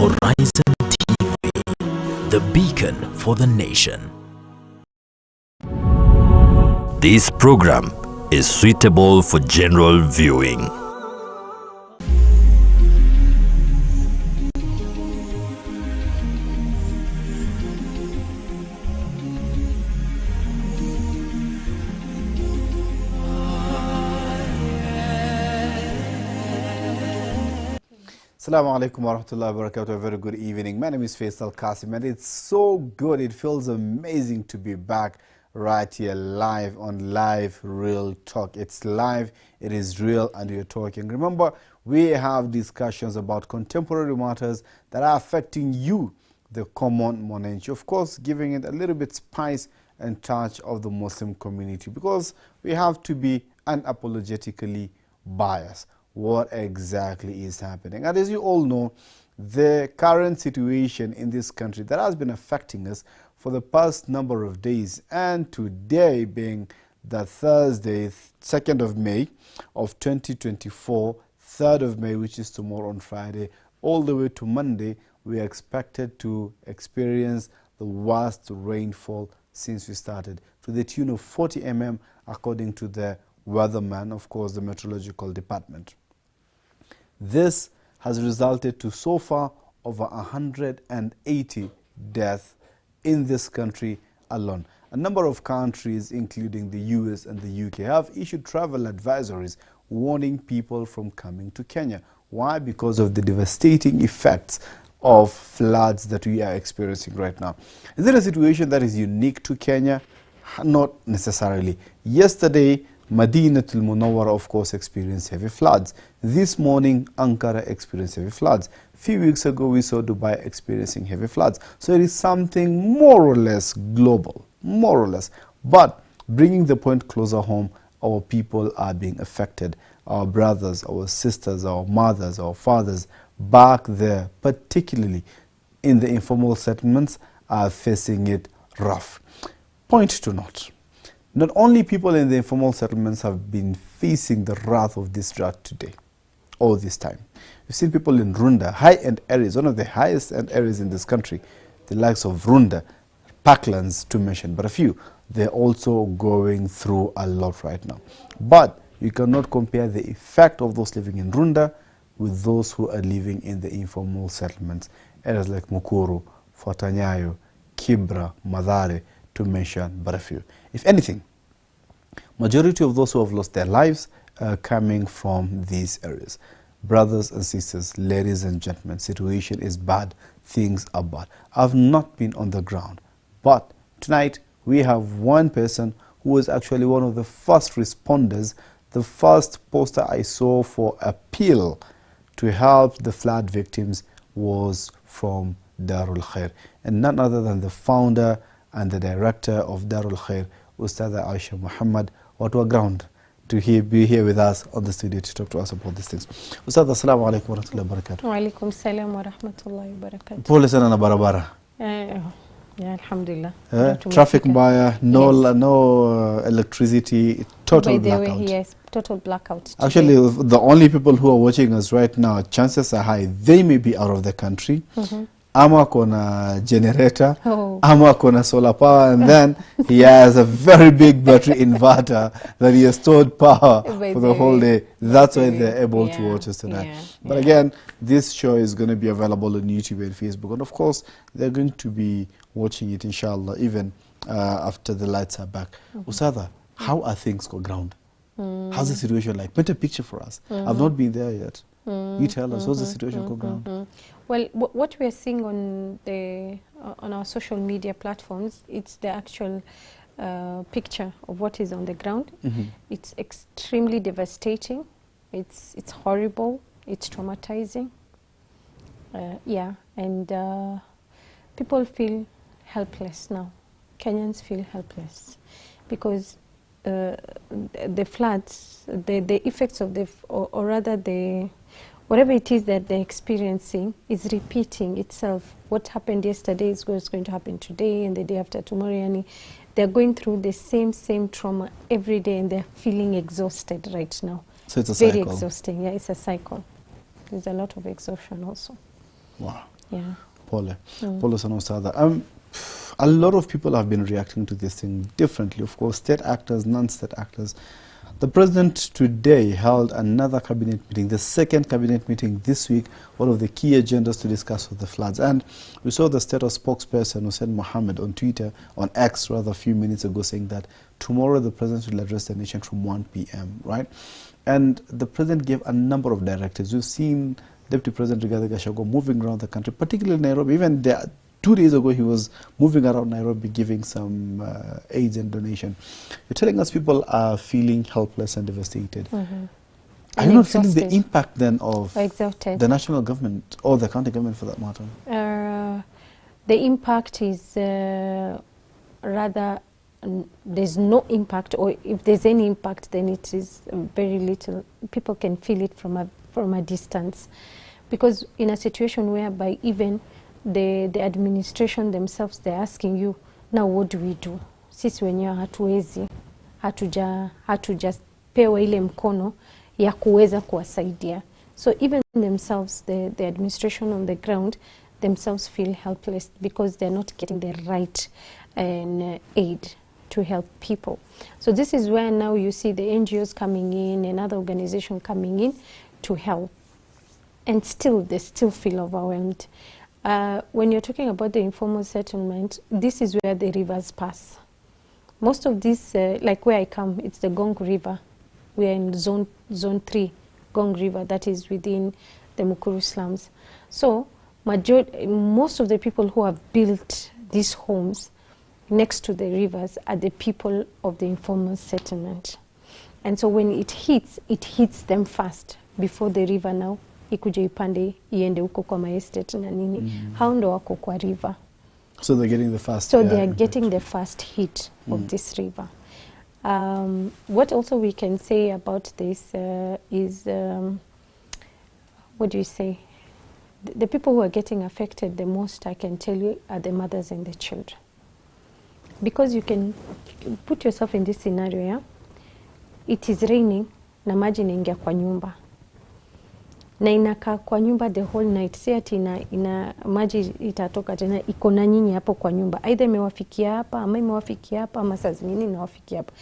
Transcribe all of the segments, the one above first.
Horizon TV, the beacon for the nation. This program is suitable for general viewing. Assalamu alaikum wa rahmatullahi wa barakatuh. A very good evening. My name is Faisal Kassim, and it's so good. It feels amazing to be back right here live on Live Real Talk. It's live, it is real, and we're talking. Remember, we have discussions about contemporary matters that are affecting you, the common man. Of course, giving it a little bit spice and touch of the Muslim community, because we have to be unapologetically biased. What exactly is happening? And as you all know, the current situation in this country that has been affecting us for the past number of days, and today being the Thursday, 2nd of May of 2024, 3rd of May, which is tomorrow on Friday, all the way to Monday, we are expected to experience the worst rainfall since we started, to the tune of 40 mm according to the weatherman, of course, the meteorological department. This has resulted to so far over 180 deaths in this country alone. A number of countries, including the US and the UK, have issued travel advisories warning people from coming to Kenya. Why? Because of the devastating effects of floods that we are experiencing right now. Is it a situation that is unique to Kenya? Not necessarily. Yesterday, Madinatul Munawwara, of course, experienced heavy floods. This morning, Ankara experienced heavy floods. A few weeks ago, we saw Dubai experiencing heavy floods. So it is something more or less global, more or less. But bringing the point closer home, our people are being affected. Our brothers, our sisters, our mothers, our fathers, back there, particularly in the informal settlements, are facing it rough. Point to note. Not only people in the informal settlements have been facing the wrath of this drought today, all this time. We've seen people in Runda, high-end areas, one of the highest-end areas in this country, the likes of Runda, Parklands to mention, but a few. They're also going through a lot right now. But you cannot compare the effect of those living in Runda with those who are living in the informal settlements, areas like Mukuru, Fortanyayo, Kibra, Madare, to mention but a few. If anything, majority of those who have lost their lives are coming from these areas. Brothers and sisters, ladies and gentlemen, situation is bad, things are bad. I've not been on the ground, but tonight we have one person who was actually one of the first responders. The first poster I saw for appeal to help the flood victims was from Darul Khair, and none other than the founder and the director of Darul Khair, Ustadha Aisha Mohammed, what were ground to be here with us on the studio to talk to us about these things. Ustadha, assalamu alaikum wa rahmatullahi wa barakatuh. Wa alaikum salam wa rahmatullahi wa barakatuh. Pole sana na barabara. Yeah, alhamdulillah. Traffic mbaya, no electricity, total blackout. Way, yes, total blackout today. Actually, the only people who are watching us right now, chances are high, they may be out of the country. Ama kona generator, ama kona solar power, and then he has a very big battery inverter that he has stored power for the whole day. That's why they're able to watch us tonight. But again, this show is going to be available on YouTube and Facebook, and of course, they're going to be watching it, inshallah, even after the lights are back. Ustadha, how are things on ground? How's the situation like? Paint a picture for us. I've not been there yet. You tell us, what's the situation on ground? Well, what we are seeing on our social media platforms, it's the actual picture of what is on the ground. It's extremely devastating. It's horrible. It's traumatizing. Yeah, and people feel helpless now. Kenyans feel helpless because the floods, the effects of or rather the whatever it is that they're experiencing is repeating itself. What happened yesterday is what's going to happen today and the day after tomorrow. And they're going through the same trauma every day, and they're feeling exhausted right now. So it's a cycle. Very exhausting. Yeah, it's a cycle. There's a lot of exhaustion also. Wow. Yeah. Pole. Pole sana Ustadha. A lot of people have been reacting to this thing differently. Of course, state actors, non-state actors. The president today held another cabinet meeting, the second cabinet meeting this week. One of the key agendas to discuss was the floods. And we saw the state spokesperson, Mohammed, on Twitter, on X rather, a few minutes ago, saying that tomorrow the president will address the nation from 1 p.m., right? And the president gave a number of directives. We've seen Deputy President Rigathi Gachagua moving around the country, particularly Nairobi. Even there, 2 days ago, he was moving around Nairobi giving some aids and donation. You're telling us people are feeling helpless and devastated. Are you not feeling the impact then of the national government or the county government for that matter? The impact is rather, there's no impact, or if there's any impact, then it is very little. People can feel it from a distance, because in a situation whereby even the administration themselves, they're asking you, now what do we do? Sisi wenyewe hatuwezi, hatujapewa ile mkono ya kuweza kuwasaidia. So even themselves, the administration on the ground themselves feel helpless because they're not getting the right aid to help people. So this is where now you see the NGOs coming in and other organizations coming in to help. And still, they still feel overwhelmed. When you're talking about the informal settlement, this is where the rivers pass. Most of this, like where I come, it's the Gong River. We are in zone 3, Gong River, that is within the Mukuru slums. So most of the people who have built these homes next to the rivers are the people of the informal settlement. And so when it hits them fast before the river now ikuje ipande iende huko kwa my estate na nini. Hao ndo wako kwa river. So they're getting the first. So they are getting the first hit of this river. What also we can say about this is, what do you say? The people who are getting affected the most, I can tell you, are the mothers and the children. Because you can put yourself in this scenario, yeah? It is raining, na maji inaingia kwa nyumba. Na inakaa kwa nyumba the whole night. Si ati ina maji itatoka tena, iko na nyinyi hapo kwa nyumba. Either imewafikia hapa, ama imewafikia hapa, ama saa zingine inawafikia hapa.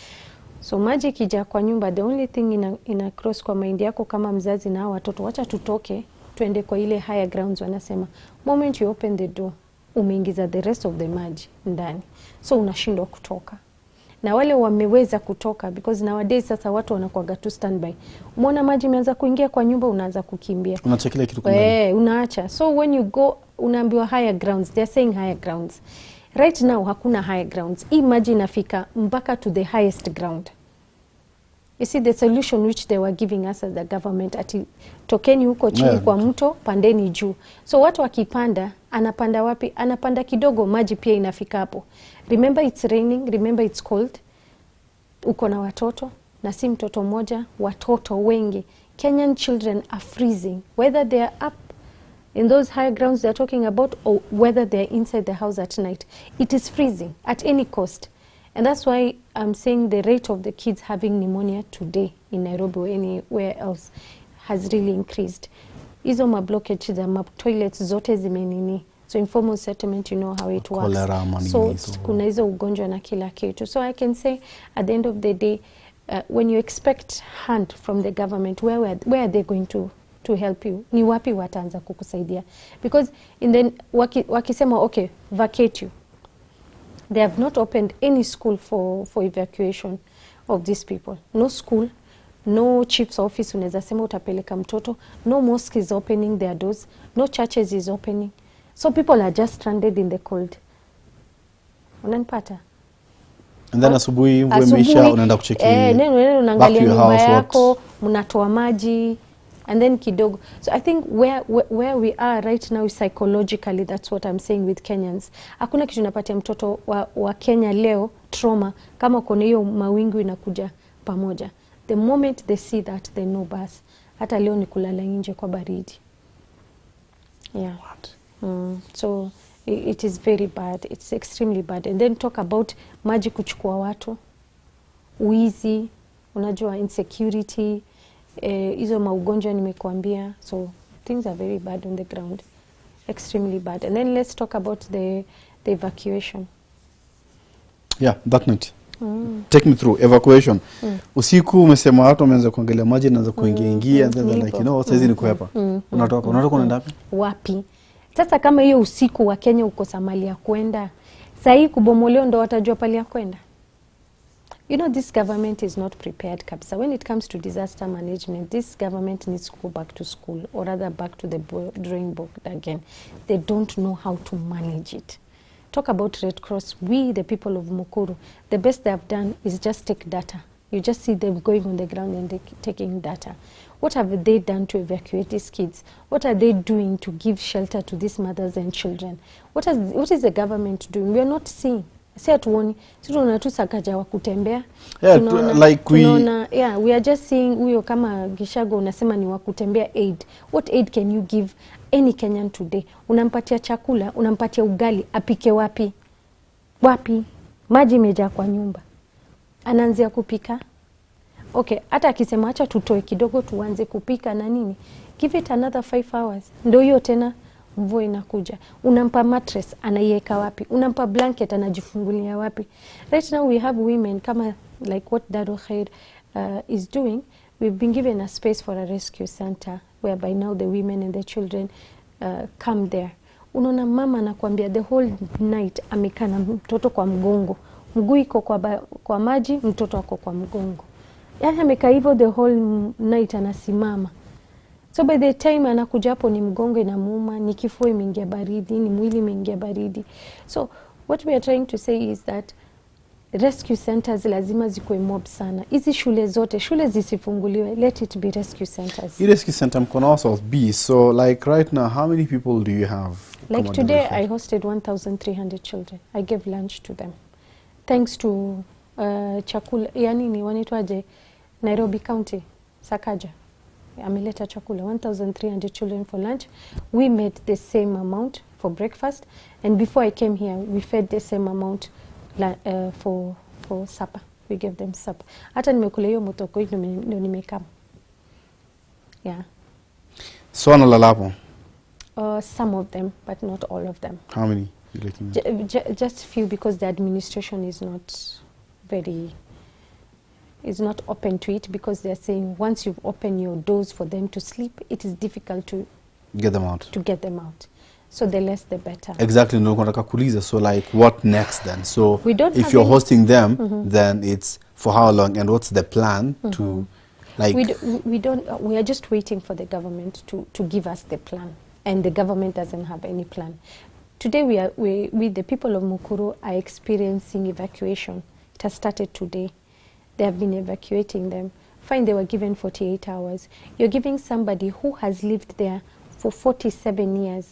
So maji ikija kwa nyumba, the only thing ina cross kwa mind yako kama mzazi na watoto, wacha tutoke, tuende kwa ile higher grounds wanasema. Moment you open the door, umeingiza the rest of the maji ndani. So unashindwa kutoka. Na wale wameweza kutoka, because nowadays sasa watu wanakuaga tu standby. Umeona maji imeanza kuingia kwa nyumba, unaanza kukimbia. Unaacha kile kitu kumbani. Unaacha. So when you go, unaambiwa higher grounds. They're saying higher grounds. Right now hakuna higher grounds. Hii maji inafika mpaka to the highest ground. You see the solution which they were giving us as the government, ati tokeni huko chini kwa mto, pandeni juu. So watu wakipanda, anapanda wapi? Anapanda kidogo, maji pia inafika hapo. Remember it's raining, remember it's cold. Uko na watoto, na si mtoto moja, watoto wengi. Kenyan children are freezing, whether they are up in those high grounds they're talking about, or whether they're inside the house at night. It is freezing at any cost. And that's why I'm saying the rate of the kids having pneumonia today in Nairobi or anywhere else has really increased. Hizo mablockage za toilets zote zimenini. So informal settlement, you know how it works. So kuna hizo ugonjwa na kila kitu. So I can say at the end of the day, when you expect hand from the government, where are they going to help you? Ni wapi wataanza kukusaidia? Because wakisema okay, vacate you. They have not opened any school for evacuation of these people. No school, no chief's office unaweza sema utapeleka mtoto, no mosque is opening their doors, no churches is opening. So people are just stranded in the cold. Unanipata? And then asubuhi umeisha unaenda kucheki. Neno unaangalia nyumba yako, mnatoa maji, and then kidogo. So I think where we are right now is psychologically, that's what I'm saying with Kenyans. Hakuna kitu napatia mtoto wa Kenya leo trauma kama kuna hiyo mawingu inakuja pamoja. The moment they see that, they know bas. Hata leo ni kulala nje kwa baridi. Yeah. What? So it is very bad. It's extremely bad. And then talk about maji kuchukua watu, uizi, unajua insecurity, hizo maugonjwa nimekuambia. So things are very bad on the ground. extremely bad. And then let's talk about the evacuation. Yeah, that night. Take me through evacuation. Usiku umesema watu wameanza kuangalia maji naanza kuingia and then like, you know, saizi ni kuhepa. Unatoka unaenda wapi? Sasa kama hiyo usiku wa Kenya uko samali ya kwenda, sahi kubomoleo ndo watajua pali ya kwenda. You know, this government is not prepared kabisa. When it comes to disaster management, this government needs to go back to school, or rather back to the drawing board again. They don't know how to manage it. Talk about Red Cross. We, the people of Mukuru, the best they have done is just take data. You just see them going on the ground and taking data. What have they done to evacuate these kids? What are they doing to give shelter to these mothers and children? What is the government doing? We are not seeing. Say tuoni, tunaona tu sakaja wa kutembea. Yeah, we are just seeing huyo kama Gishago unasema ni wa kutembea aid. What aid can you give any Kenyan today? Unampatia chakula, unampatia ugali, apike wapi? Wapi? Maji imejaa kwa nyumba. Anaanzia kupika. Okay, hata akisema acha tutoe kidogo tuanze kupika na nini? Give it another 5 hours. Ndio hiyo tena mvua inakuja. Unampa mattress, anaiweka wapi? Unampa blanket, anajifungulia wapi? Right now we have women kama like what Dado Khair is doing. We've been given a space for a rescue center whereby now the women and the children come there. Unaona mama anakuambia the whole night amekaa na mtoto kwa mgongo. Mguu iko kwa maji, mtoto wako kwa mgongo. Yaani amekaa hivyo the whole night anasimama. So by the time anakuja hapo ni mgongo inamuuma, ni kifua imeingia baridi, ni mwili imeingia baridi. So what we are trying to say is that rescue centers lazima zikuwe mob sana. Hizi shule zote, shule zisifunguliwe, let it be rescue centers. The rescue center mkono also be. So like right now, how many people do you have? Like today I hosted 1,300 children. I gave lunch to them. Thanks to chakula, yani ni wanaitwaje Nairobi County, Sakaja. Ameleta chakula 1,300 children for lunch. We made the same amount for breakfast, and before I came here we fed the same amount for supper. We gave them supper. Hata nimekula hiyo motoko ndio nimekam. Yeah. So analala hapo? Some of them, but not all of them. How many you looking at? Just few, because the administration is not not open to it, because they're saying once you've opened your doors for them to sleep, it is difficult to get them out. So the less the better. Exactly. So like what next then? So if you're hosting them, then it's for how long, and what's the plan to like? We are just waiting for the government to give us the plan, and the government doesn't have any plan. Today we the people of Mukuru are experiencing evacuation. It has started today. They have been evacuating them. Fine, they were given 48 hours. You're giving somebody who has lived there for 47 years.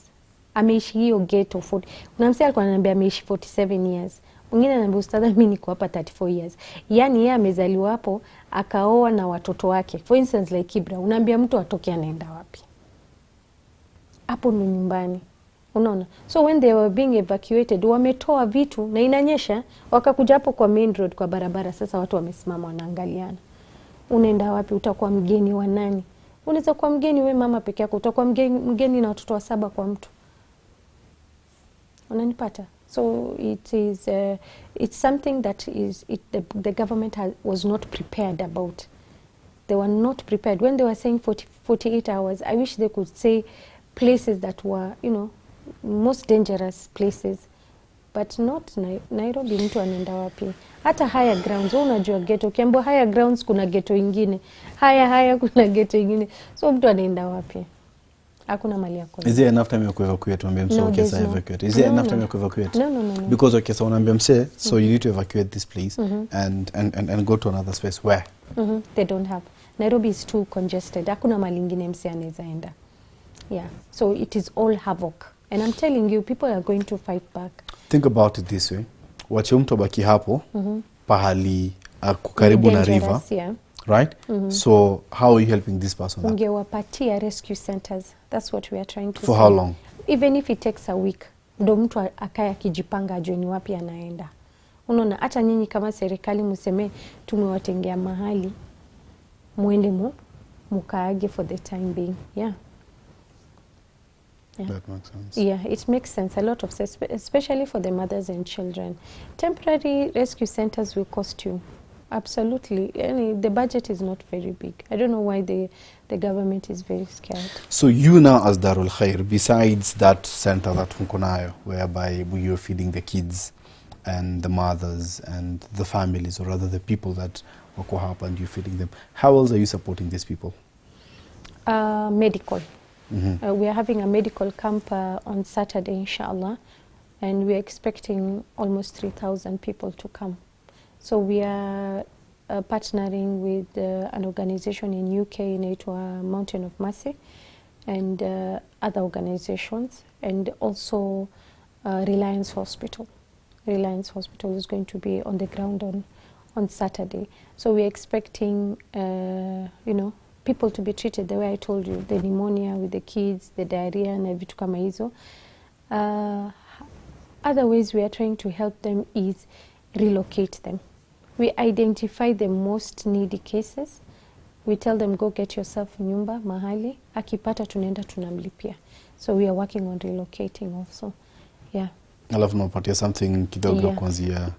Ameishi hiyo ghetto 40. Unamsema alikuwa ananiambia ameishi 47 years. Mwingine ananiambia Ustadha mimi niko hapa 34 years. Yaani yeye amezaliwa hapo akaoa na watoto wake. For instance like Kibra, unaambia mtu atoke anaenda wapi? Hapo ni nyumbani. Unaona? So when they were being evacuated, wametoa vitu na inanyesha, wakakuja hapo kwa main road, kwa barabara. Sasa watu wamesimama wanaangaliana. Unaenda wapi? Utakuwa mgeni wa nani? Unaweza kuwa mgeni we mama peke yako, utakuwa mgeni na watoto wa 7 kwa mtu. Unanipata? So it's something that the government was not prepared about. They were not prepared. When they were saying 48 hours, I wish they could say places that were, you know, most dangerous places, but not Nairobi. Mtu anaenda wapi? Hata higher grounds, unajua ghetto, kiambo higher grounds kuna ghetto ingine, higher kuna ghetto ingine, so mtu anaenda wapi? Hakuna mali ya kwenda. Is there enough time to evacuate? Evacuate. Is there enough time to evacuate? No. Because okay, so unaambia mse, so you need to evacuate this place and go to another space. Where? They don't have. Nairobi is too congested. Hakuna mali ingine mse anaweza enda. Yeah, so it is all havoc. And I'm telling you, people are going to fight back. Think about it this way. Wache mtu baki hapo, pahali kukaribu na river. Yeah. Right? So how are you helping this person? Ungewapatia rescue centers. That's what we are trying to For how long? Even if it takes a week. Ndo mtu akaya kijipanga ajue ni wapi anaenda. Unaona, hata nyinyi kama serikali mseme tumewatengea mahali, muende mukaage for the time being. Yeah. Yeah. That makes sense. Yeah, it makes sense, a lot of sense, especially for the mothers and children. Temporary rescue centers will cost you. Absolutely. The budget is not very big. I don't know why the government is very scared. So you now as Darul Khair, besides that center that Mkonayo, whereby you're feeding the kids and the mothers and the families, or rather the people that wako hapa and you're feeding them, how else are you supporting these people? Medical. We are having a medical camp on Saturday, inshallah, and we are expecting almost 3,000 people to come. So we are partnering with an organization in UK named Mountain of Mercy, and other organizations, and also Reliance Hospital. Reliance Hospital is going to be on the ground on Saturday. So we're expecting, people to be treated the way I told you, the pneumonia with the kids, the diarrhea, na vitu kama hizo. Other ways we are trying to help them is relocate them. We identify the most needy cases. We tell them, go get yourself nyumba mahali. Akipata tunaenda tunamlipia. So we are working on relocating also. Yeah. Alafu tunapatia something kidogo kwanzia.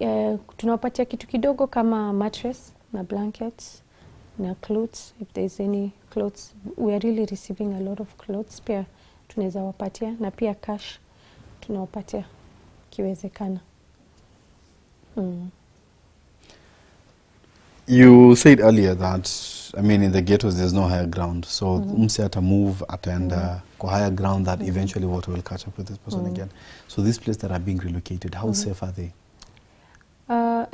Tunapatia kitu kidogo kama mattress na blankets na clothes, if there's any clothes. We are really receiving a lot of clothes. Pia tunaweza wapatia, na pia cash tunawapatia kiwezekana. You said earlier that, I mean, in the ghettos there's no higher ground. So umse ata move ataenda kwa higher ground that eventually water will catch up with this person again. So these places that are being relocated, how safe are they?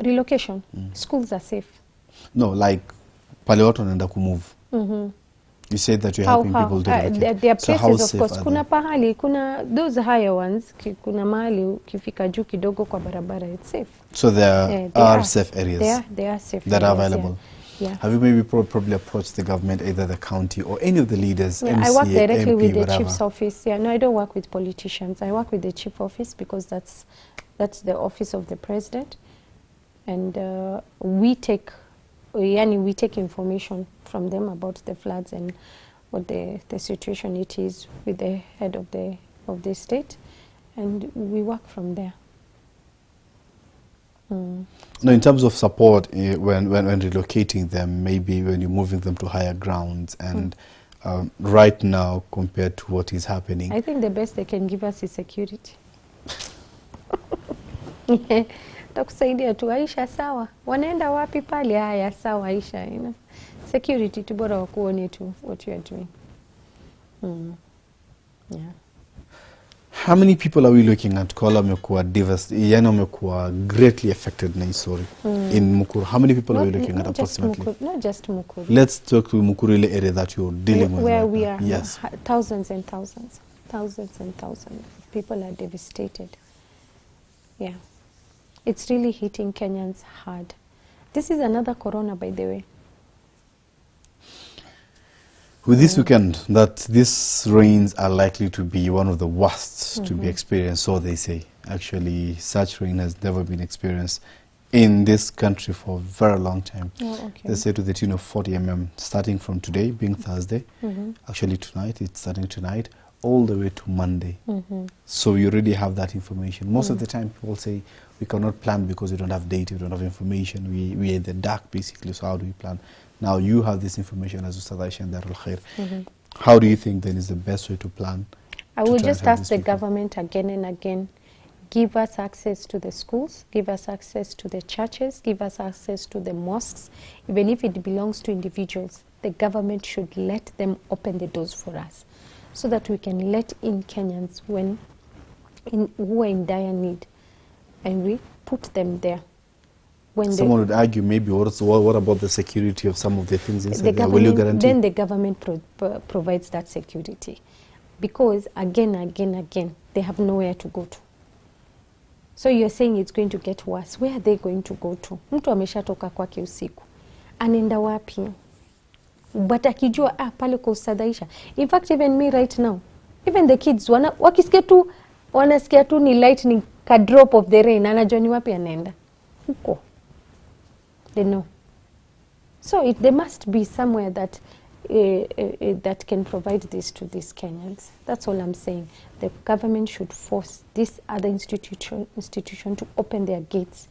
Relocation. Schools are safe. No, like pale watu wanaenda kumove. You said that you're helping people to relocate. There are so places, of course. Kuna pahali, kuna those higher ones, kuna mahali ukifika juu kidogo kwa barabara, it's safe. So there are safe areas. They are safe that areas, are available. Yeah. Have you maybe probably approached the government, either the county or any of the leaders? Yeah, MCA, I work directly MP, with the whatever. chief's office. Yeah, no, I don't work with politicians. I work with the chief office because that's the office of the president, and we take information from them about the floods and what the situation it is with the head of the state, and we work from there. No, in terms of support, when relocating them, maybe when you're moving them to higher grounds, and right now compared to what is happening, I think the best they can give us is security. Takusaidia tu, Aisha, sawa. Wanaenda wapi pale? Haya, sawa Aisha, security tu, bora wakuone tu what you are doing. Yeah. How many people are we looking at? Kola mekuwa mekuwa greatly affected na story in Mukuru. How many people are we looking at approximately? Not just Mukuru. Let's talk to Mukuru area that you're dealing with. Where right we now. are, yes, thousands and thousands of people are devastated. Yeah, it's really hitting Kenyans hard. This is another corona, by the way. With this weekend, that these rains are likely to be one of the worst to be experienced, so they say. Actually, such rain has never been experienced in this country for a very long time. Oh, okay. They say to the tune of 40 mm, starting from today, being Thursday. Actually tonight, it's starting tonight, all the way to Monday. So you already have that information. Most of the time, people say, we cannot plan because we don't have data, we don't have information, we are in the dark, basically, so how do we plan? Now you have this information as Ustadha Aisha and Darul Khair. How do you think then is the best way to plan? I would just ask the government again and again, give us access to the schools, give us access to the churches, give us access to the mosques. Even if it belongs to individuals, the government should let them open the doors for us so that we can let in Kenyans who are in dire need, and we put them there. When someone would argue, maybe, what about the security of some of the things inside there? Will you guarantee? Then the government provides that security, because again, they have nowhere to go to. So you're saying it's going to get worse. Where are they going to go to? Mtu ameshatoka kwake usiku, anaenda wapi? But akijua pale kwa Ustadha Aisha. In fact, even me right now, even the kids wakisikia tu, wanasikia tu ni lightning, ka drop of the rain, anajua ni wapi anaenda. Huko. They know. So there must be somewhere that that can provide this to these Kenyans. That's all I'm saying. The government should force this other institution to open their gates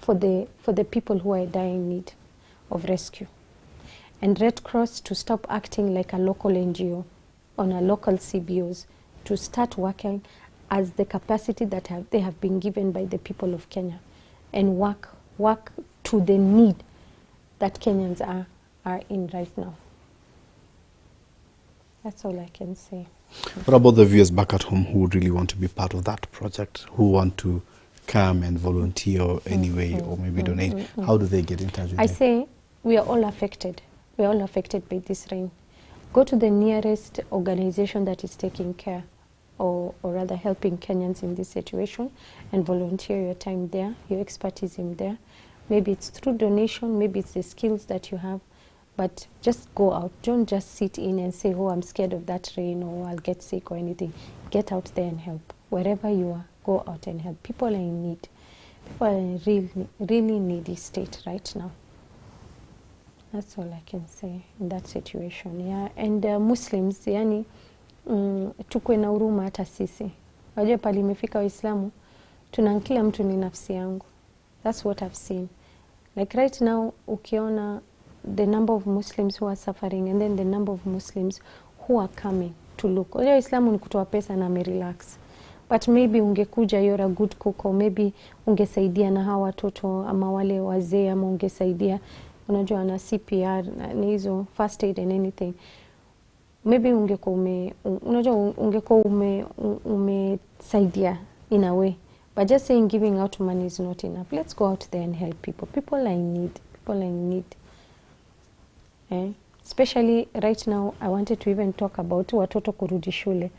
for the people who are in dire need of rescue. And Red Cross to stop acting like a local NGO on a local CBOs, to start working as the capacity that they have been given by the people of Kenya, and work to the need that Kenyans are in right now. That's all I can say. What about the viewers back at home who really want to be part of that project, who want to come and volunteer anyway, or maybe donate? How do they get in touch with you? I say we are all affected. We are all affected by this rain. Go to the nearest organization that is taking care, or rather helping Kenyans in this situation, and volunteer your time there, your expertise in there. Maybe it's through donation, maybe it's the skills that you have, but just go out. Don't just sit in and say, oh, I'm scared of that rain, or I'll get sick or anything. Get out there and help. Wherever you are, go out and help. People are in need. People are in really needy state right now. That's all I can say in that situation. Yeah. And Muslims, yani, tukwe na huruma hata sisi. Wajua pali imefika Waislamu, kila mtu ni nafsi yangu. That's what I've seen. Like right now, ukiona the number of Muslims who are suffering, and then the number of Muslims who are coming to look. Wajua Islamu ni kutoa pesa na relax. But maybe ungekuja, you're a good cook, or maybe ungesaidia na hawa watoto ama wale wazee, ama ungesaidia unajua na CPR na hizo first aid and anything. Maybe ungekuwa umesaidia in a way. But just saying giving out money is not enough. Let's go out there and help people. People are in need. People are in need. Especially right now, I wanted to even talk about watoto kurudi shule.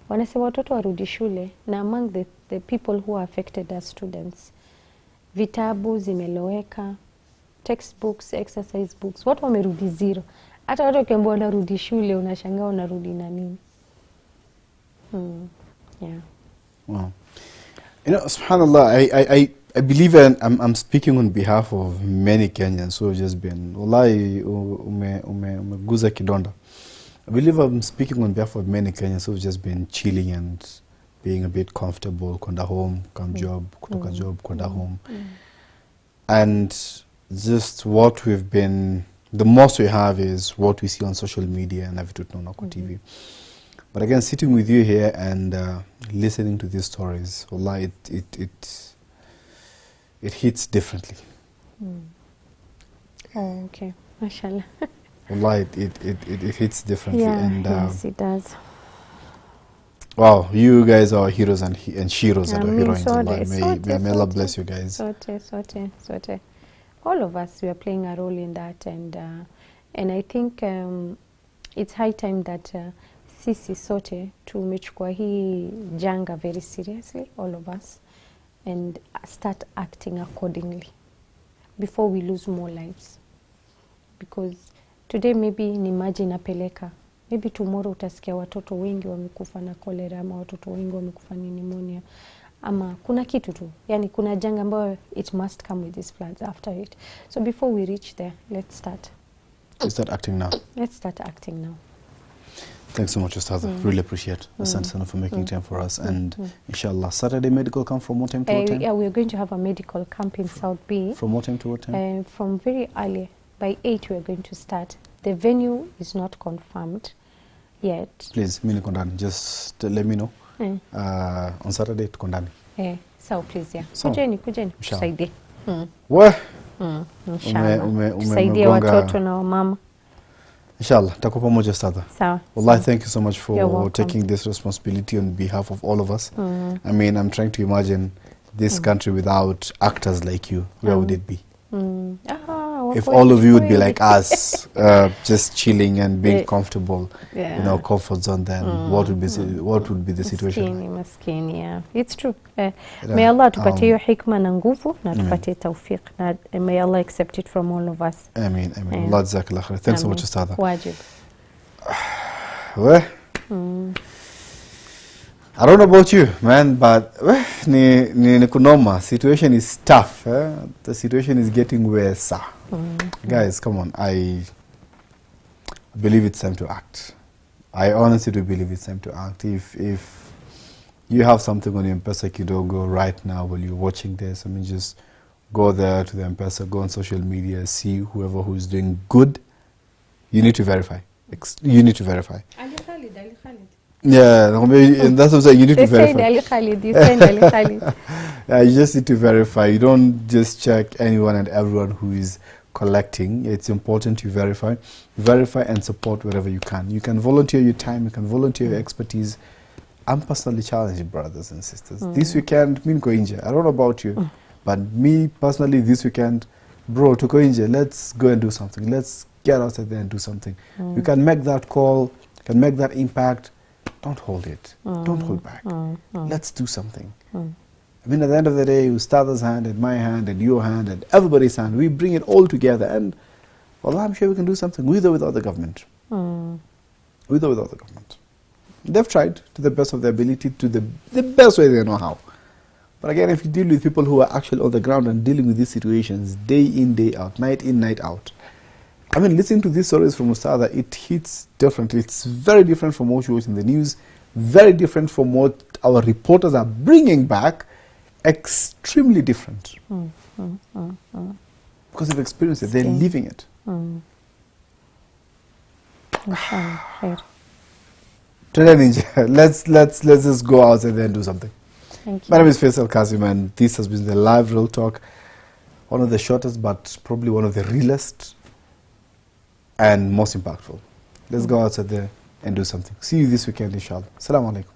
Wanasema watoto warudi shule, na among the people who are affected as students. Vitabu zimeloweka, textbooks, exercise books, watu wamerudi zero. Hata watu wakiambiwa wanarudi shule, unashangaa wanarudi na nini. Yeah. Wow. You know, subhanallah, I believe, and I'm speaking on behalf of many Kenyans who have just been, wallahi, umeguza kidonda. I believe I'm speaking on behalf of many Kenyans who have just been chilling and being a bit comfortable, kwenda home, job, kutoka job, kwenda home. And just what we've been, the most we have is what we see on social media and on TV. But again, sitting with you here and listening to these stories, wallah, it hits differently. Oh, okay. Mashallah. Wallah, it hits differently. Yeah, and, yes, it does. Wow, you guys are heroes and sheroes that are heroines. May Allah bless you guys. Sote. All of us, we are playing a role in that, and I think it's high time that sisi sote tumechukua hii janga very seriously, all of us, and start acting accordingly before we lose more lives. Because today maybe ni maji inapeleka, maybe tomorrow utasikia watoto wengi wamekufa na cholera, ama watoto wengi wamekufa ni pneumonia, ama kuna kitu tu, yani kuna janga ambayo it must come with these floods after it. So before we reach there, let's start acting now. Let's start acting now. Thanks so much, Ustadha. Really appreciate the Sana for making time for us. And inshallah, Saturday medical camp from what time to what time? Yeah, we're going to have a medical camp in South B. From what time to what time? From very early. By 8 we're going to start. The venue is not confirmed yet. Please, just let me know. On Saturday, tukondani. So please, yeah. Kujeni. Tusaidie. Wah? Inshallah. Tusaidie watoto na wamama. Inshallah, takuwa pamoja Ustadha. Sawa. Wallahi, thank you so much for taking this responsibility on behalf of all of us. I mean, I'm trying to imagine this country without actors like you. Where would it be? If all of you would be like us, just chilling and being comfortable, you know, comfort zone, then what would be the situation? Maskini, yeah. It's true. May Allah tupatie hiyo hikma na nguvu na tupatie tawfiq, na may Allah accept it from all of us. Ameen. Allah jazakallah khair. Thanks so much, Ustadha. Wajib. Well, I don't know about you, man, but ni kunoma. Situation is tough. The situation is getting worse. Guys, come on. I believe it's time to act. I honestly do believe it's time to act. If you have something on your M-Pesa Kidogo, go right now while you're watching this. I mean, just go there to the M-Pesa, go on social media, see whoever who's doing good. You need to verify. You need to verify. Ali Khalid. Yeah, and that's what I'm saying. You need to verify. Ali Khalid. You said Ali Khalid. Yeah, you just need to verify. You don't just check anyone and everyone who is collecting. It's important to verify. Verify and support wherever you can. You can volunteer your time. You can volunteer your expertise. I'm personally challenged, brothers and sisters. This weekend, me go India. I don't know about you, but me personally, this weekend, bro, to go India, let's go and do something. Let's get out there and do something. You can make that call. You can make that impact. Don't hold it. Don't hold back. Let's do something. I mean, at the end of the day, Ustadha's hand and my hand and your hand and everybody's hand, we bring it all together. And, well, I'm sure we can do something with or without the government. With or without the government. They've tried to the best of their ability, to the best way they know how. But again, if you deal with people who are actually on the ground and dealing with these situations day in, day out, night in, night out. I mean, listening to these stories from Ustadha, it hits differently. It's very different from what you watch in the news, very different from what our reporters are bringing back, extremely different. Because they've experienced it, they're living it. Let's just go out and then do something. Thank you. My name is Faisal Kassim, and this has been the live real talk. One of the shortest, but probably one of the realest and most impactful. Let's go outside there and do something. See you this weekend, inshallah. Assalamu alaikum.